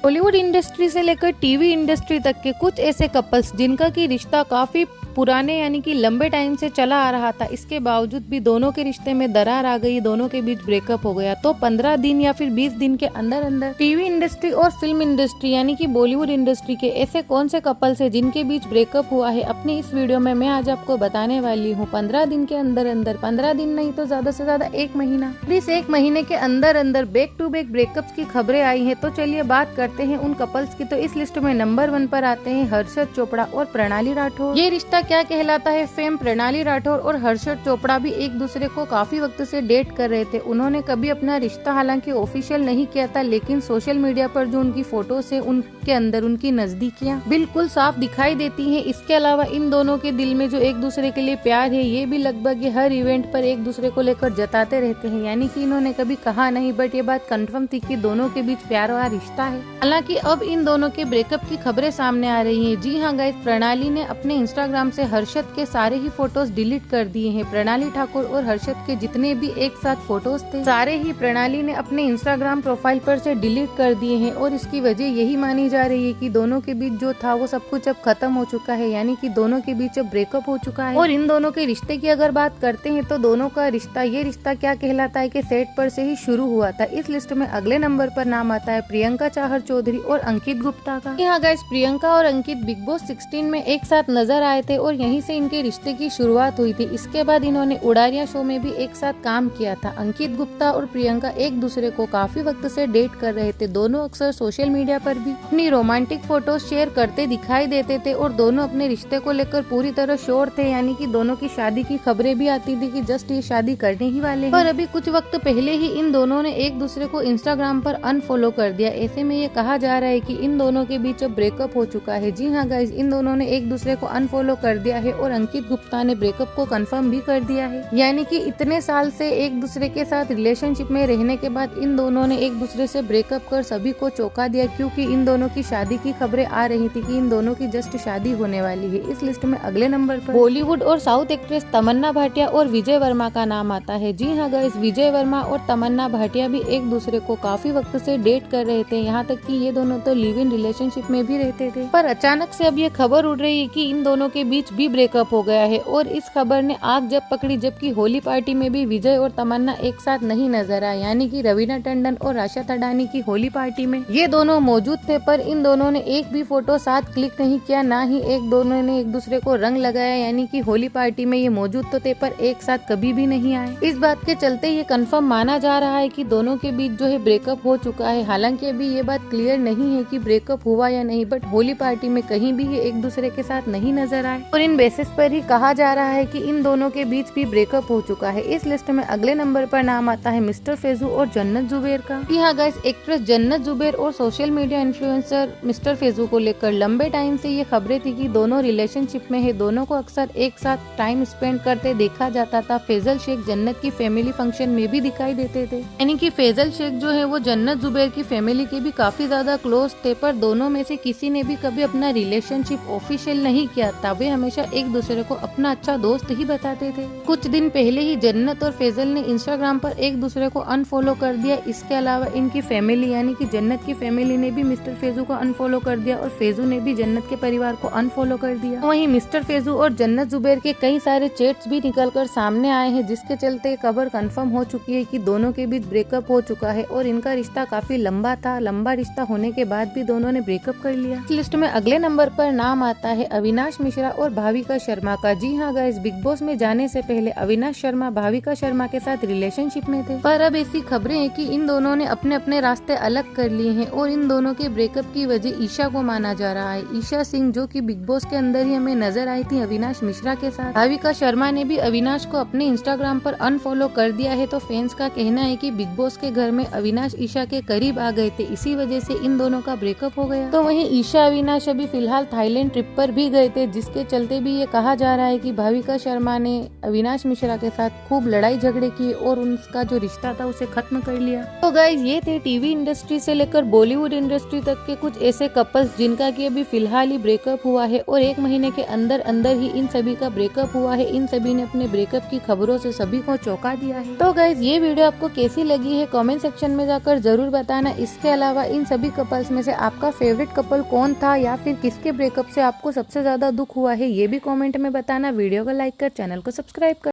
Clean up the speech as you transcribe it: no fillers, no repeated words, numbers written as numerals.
Bollywood industry से लेकर TV industry तक के कुछ ऐसे कपल्स जिनका की रिश्ता काफी पुराने यानी कि लंबे टाइम से चला आ रहा था, इसके बावजूद भी दोनों के रिश्ते में दरार आ गई, दोनों के बीच ब्रेकअप हो गया। तो 15 दिन या फिर 20 दिन के अंदर अंदर टीवी इंडस्ट्री और फिल्म इंडस्ट्री यानी कि बॉलीवुड इंडस्ट्री के ऐसे कौन से कपल्स है जिनके बीच ब्रेकअप हुआ है, अपनी इस वीडियो में मैं आज आपको बताने वाली हूँ। 15 दिन के अंदर अंदर, 15 दिन नहीं तो ज्यादा से ज्यादा 1 महीना, इस 1 महीने के अंदर अंदर बैक टू बैक ब्रेकअप्स की खबरें आई है। तो चलिए बात करते हैं उन कपल्स की। तो इस लिस्ट में नंबर 1 पर आते हैं हर्षद चोपड़ा और प्रणाली राठौर। ये रिश्ता क्या कहलाता है? फेम प्रणाली राठौर और हर्षद चोपड़ा भी एक दूसरे को काफी वक्त से डेट कर रहे थे। उन्होंने कभी अपना रिश्ता हालांकि ऑफिशियल नहीं किया था, लेकिन सोशल मीडिया पर जो उनकी फोटोज है उनके अंदर उनकी नजदीकियां बिल्कुल साफ दिखाई देती हैं। इसके अलावा इन दोनों के दिल में जो एक दूसरे के लिए प्यार है, ये भी लगभग हर इवेंट पर एक दूसरे को लेकर जताते रहते हैं। यानी कि इन्होंने कभी कहा नहीं, बट ये बात कंफर्म थी कि दोनों के बीच प्यार और रिश्ता है। हालांकि अब इन दोनों के ब्रेकअप की खबरें सामने आ रही हैं। जी हाँ गाइस, प्रणाली ने अपने इंस्टाग्राम से हर्षद के सारे ही फोटोज डिलीट कर दिए हैं। प्रणाली ठाकुर और हर्षद के जितने भी एक साथ फोटोज थे, सारे ही प्रणाली ने अपने इंस्टाग्राम प्रोफाइल पर से डिलीट कर दिए हैं। और इसकी वजह यही मानी जा रही है कि दोनों के बीच जो था वो सब कुछ अब खत्म हो चुका है, यानी कि दोनों के बीच अब ब्रेकअप हो चुका है। और इन दोनों के रिश्ते की अगर बात करते हैं तो दोनों का रिश्ता, ये रिश्ता क्या कहलाता है कि सेट पर से ही शुरू हुआ था। इस लिस्ट में अगले नंबर पर नाम आता है प्रियंका चाहर चौधरी और अंकित गुप्ता का। यहाँ गाइस, प्रियंका और अंकित बिग बॉस 16 में एक साथ नजर आए थे और यहीं से इनके रिश्ते की शुरुआत हुई थी। इसके बाद इन्होंने उड़ारिया शो में भी एक साथ काम किया था। अंकित गुप्ता और प्रियंका एक दूसरे को काफी वक्त से डेट कर रहे थे। दोनों अक्सर सोशल मीडिया पर भी अपनी रोमांटिक फोटोज शेयर करते दिखाई देते थे और दोनों अपने रिश्ते को लेकर पूरी तरह श्योर थे, यानी कि दोनों की शादी की खबरें भी आती थी कि जस्ट ये शादी करने ही वाले हैं। और अभी कुछ वक्त पहले ही इन दोनों ने एक दूसरे को इंस्टाग्राम पर अनफॉलो कर दिया। ऐसे में ये कहा जा रहा है कि इन दोनों के बीच अब ब्रेकअप हो चुका है। जी हाँ गाइस, इन दोनों ने एक दूसरे को अनफॉलो कर दिया है और अंकित गुप्ता ने ब्रेकअप को कंफर्म भी कर दिया है। यानी कि इतने साल से एक दूसरे के साथ रिलेशनशिप में रहने के बाद इन दोनों ने एक दूसरे से ब्रेकअप कर सभी को चौंका दिया, क्योंकि इन दोनों की शादी की खबरें आ रही थी कि इन दोनों की जस्ट शादी होने वाली है। इस लिस्ट में अगले नंबर पर बॉलीवुड और साउथ एक्ट्रेस तमन्ना भाटिया और विजय वर्मा का नाम आता है। जी हाँ गाइस, विजय वर्मा और तमन्ना भाटिया भी एक दूसरे को काफी वक्त से डेट कर रहे थे। यहाँ तक कि ये दोनों तो लिव इन रिलेशनशिप में भी रहते थे, पर अचानक से अब ये खबर उड़ रही है कि इन दोनों के बीच भी ब्रेकअप हो गया है। और इस खबर ने आग जब पकड़ी जबकि होली पार्टी में भी विजय और तमन्ना एक साथ नहीं नजर आए, यानी कि रवीना टंडन और आशा थडानी की होली पार्टी में ये दोनों मौजूद थे, पर इन दोनों ने एक भी फोटो साथ क्लिक नहीं किया, ना ही दोनों ने एक दूसरे को रंग लगाया। यानी कि होली पार्टी में ये मौजूद तो थे पर एक साथ कभी भी नहीं आए। इस बात के चलते ये कंफर्म माना जा रहा है कि दोनों के बीच जो है ब्रेकअप हो चुका है। हालांकि अभी ये बात क्लियर नहीं है कि ब्रेकअप हुआ या नहीं, बट होली पार्टी में कहीं भी ये एक दूसरे के साथ नहीं नजर आए और इन बेसिस पर ही कहा जा रहा है कि इन दोनों के बीच भी ब्रेकअप हो चुका है। इस लिस्ट में अगले नंबर पर नाम आता है मिस्टर फैजू और जन्नत जुबैर का। यहाँ गाइस, एक्ट्रेस जन्नत जुबैर और social media influencer mister Faizu को लेकर लंबे टाइम से ये खबरें थी कि दोनों रिलेशनशिप में है, दोनों को अक्सर एक साथ टाइम स्पेंड करते देखा जाता था। फैजल शेख जन्नत की फैमिली फंक्शन में भी दिखाई देते थे, यानी कि फैजल शेख जो है वो जन्नत जुबैर की फैमिली के भी काफी ज्यादा क्लोज थे, पर दोनों में से किसी ने भी कभी अपना रिलेशनशिप ऑफिशियल नहीं किया था। वे हमेशा एक दूसरे को अपना अच्छा दोस्त ही बताते थे। कुछ दिन पहले ही जन्नत और फैजल ने इंस्टाग्राम पर एक दूसरे को अनफॉलो कर दिया। इसके अलावा इनकी फैमिली यानी कि जन्नत की फैमिली ने भी मिस्टर फैजू को अनफॉलो कर दिया और फैजू ने भी जन्नत के परिवार को अनफॉलो कर दिया। वहीं मिस्टर फैजू और जन्नत जुबैर के कई सारे चैट्स भी निकलकर सामने आए हैं, जिसके चलते खबर कंफर्म हो चुकी है कि दोनों के बीच ब्रेकअप हो चुका है और इनका रिश्ता काफी लंबा था। लंबा रिश्ता होने के बाद भी दोनों ने ब्रेकअप कर लिया। इस लिस्ट में अगले नंबर पर नाम आता है अविनाश मिश्रा और भाविका शर्मा का। जी हाँ गाइस, बिग बॉस में जाने से पहले अविनाश शर्मा भाविका शर्मा के साथ रिलेशनशिप में थे, पर अब ऐसी खबरें हैं कि इन दोनों ने अपने अपने रास्ते अलग कर लिए हैं और इन दोनों के ब्रेकअप की वजह ईशा को माना जा रहा है। ईशा सिंह जो कि बिग बॉस के अंदर ही हमें नजर आई थी अविनाश मिश्रा के साथ। भाविका शर्मा ने भी अविनाश को अपने इंस्टाग्राम पर अनफॉलो कर दिया है। तो फैंस का कहना है कि बिग बॉस के घर में अविनाश ईशा के करीब आ गए थे, इसी वजह से इन दोनों का ब्रेकअप हो गया। तो वहीं ईशा अविनाश अभी फिलहाल थाईलैंड ट्रिप पर भी गए थे, जिसके चलते भी ये कहा जा रहा है कि भाविका शर्मा ने अविनाश मिश्रा के साथ खूब लड़ाई झगड़े किए और उनका जो रिश्ता था उसे खत्म कर लिया। तो गाइज ये थे टीवी इंडस्ट्री से लेकर बॉलीवुड इंडस्ट्री तक के कुछ ऐसे कपल्स जिनका कि अभी फिलहाल ही ब्रेकअप हुआ है और 1 महीने के अंदर अंदर ही इन सभी का ब्रेकअप हुआ है। इन सभी ने अपने ब्रेकअप की खबरों से सभी को चौंका दिया है। तो गाइज ये वीडियो आपको कैसी लगी है कमेंट सेक्शन में जाकर जरूर बताना। इसके अलावा इन सभी कपल्स में से आपका फेवरेट कपल कौन था या फिर किसके ब्रेकअप से आपको सबसे ज्यादा दुख हुआ है ये भी कमेंट में बताना। वीडियो को लाइक कर चैनल को सब्सक्राइब कर